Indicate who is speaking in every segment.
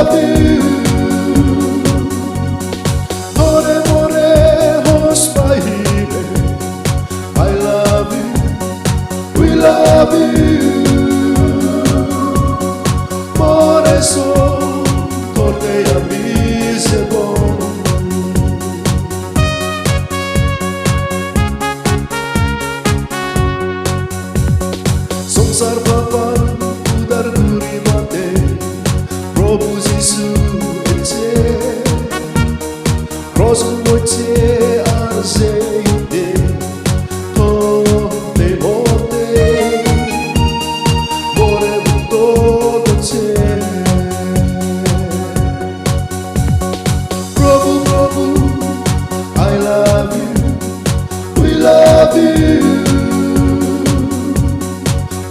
Speaker 1: love you. More, more, hospahile. I love you. We love you. More son, torte a mi se bon. Sonsar papan udar duri mate, Probu Jisu ece, Rosu moche arze ide, to te mote, more buto doce. Probu, Probu, I love you, we love you.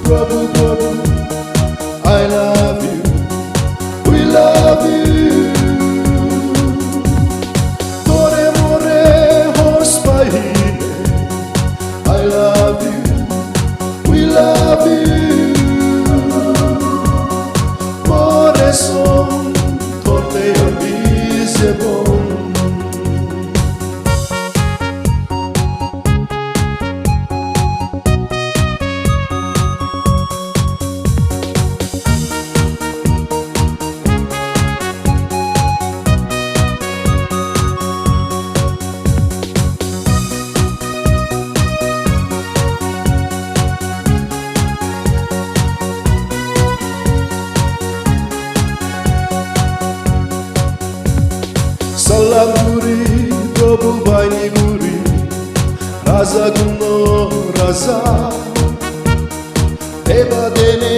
Speaker 1: Prabhu, Prabhu, I love you, we love you. More, more, hospahile. I love you, we love you. More son, torte a mi se bon. Salam guri, Prabhu Bhaini guri, Raza Guno Raza, Eva dene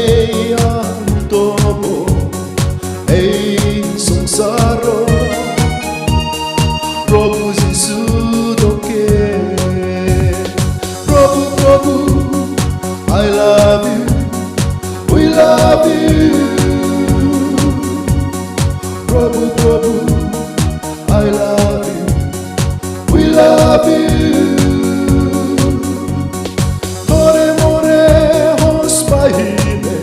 Speaker 1: antomo, ei sonsaro, Prabhu Jisu doke. Prabhu, Prabhu, I love you, we love you. Prabhu, Prabhu, I love you, we love you. More, more, hospahile.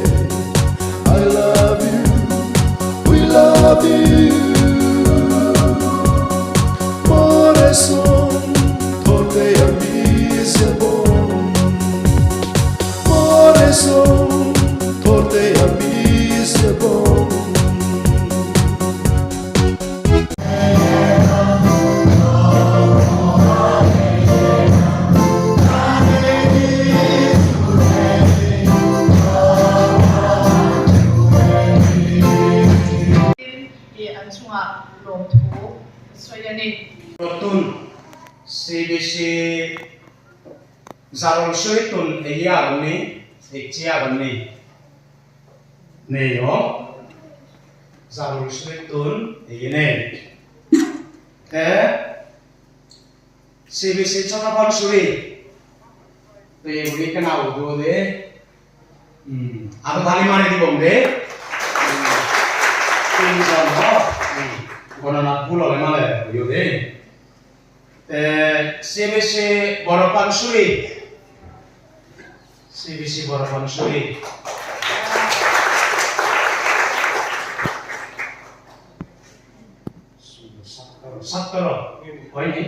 Speaker 1: I love you, we love you. More son, torte a mi se bon. More son, torte a mi se bon.
Speaker 2: Rotun CBC Zarol Soitun Eliabni, Echiabni Neo Zarol Soitun Ene CBC Chonapon Suri the weekend out do de Abali di Bombe things are not gonna pull on another you de CBC Boropan Suri CBC Boropan Suri Satoro ini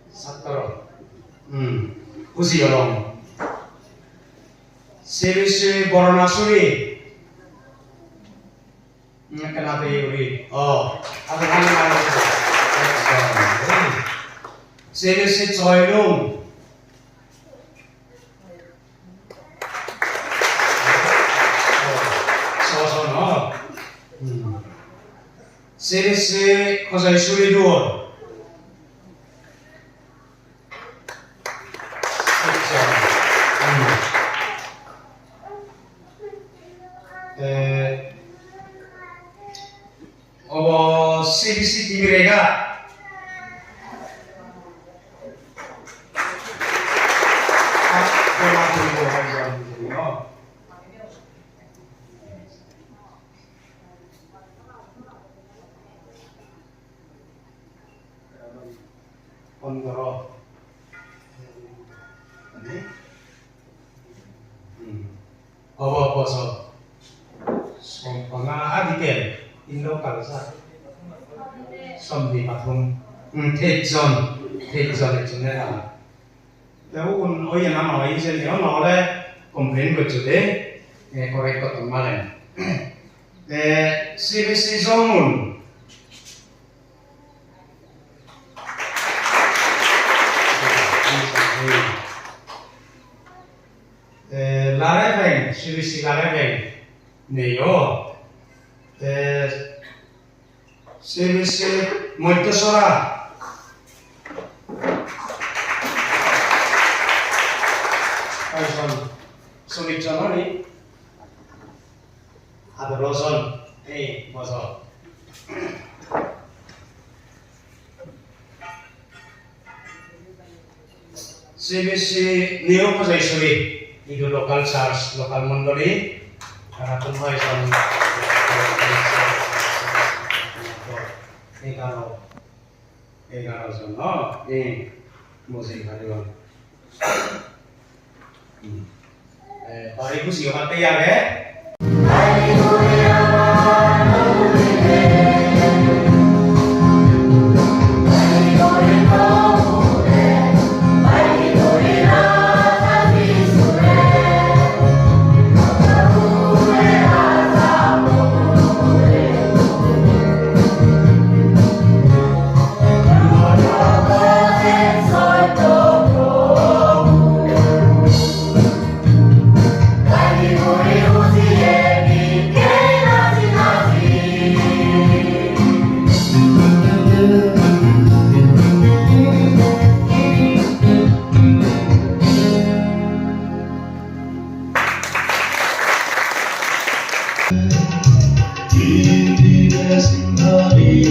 Speaker 2: Satoro Uzi Yolong CBC Boronasuri kenapa yuri oh aku kan CBC Choilung sosono CBC Khosai Suri Duor CBC TV Rega Ondoro apa so Adikel, Indo Kalsa, Somdi Patum, Tejon itu nela. Tahu oh ya nama ini sih ni orang oleh komplain berjude, korek kotor malam. CBC Zomun. Lareveng, CBC Lareveng. Neo. CBC Montessora. Sulit jono ni. Ada roson. Bosok. CBC Neo Pajaisuri. Itu lokal charge, lokal mondoli. Karena pun hai son. Egaro jono. Musik hariwan. Bariku siapa tayar ya?
Speaker 1: Maria.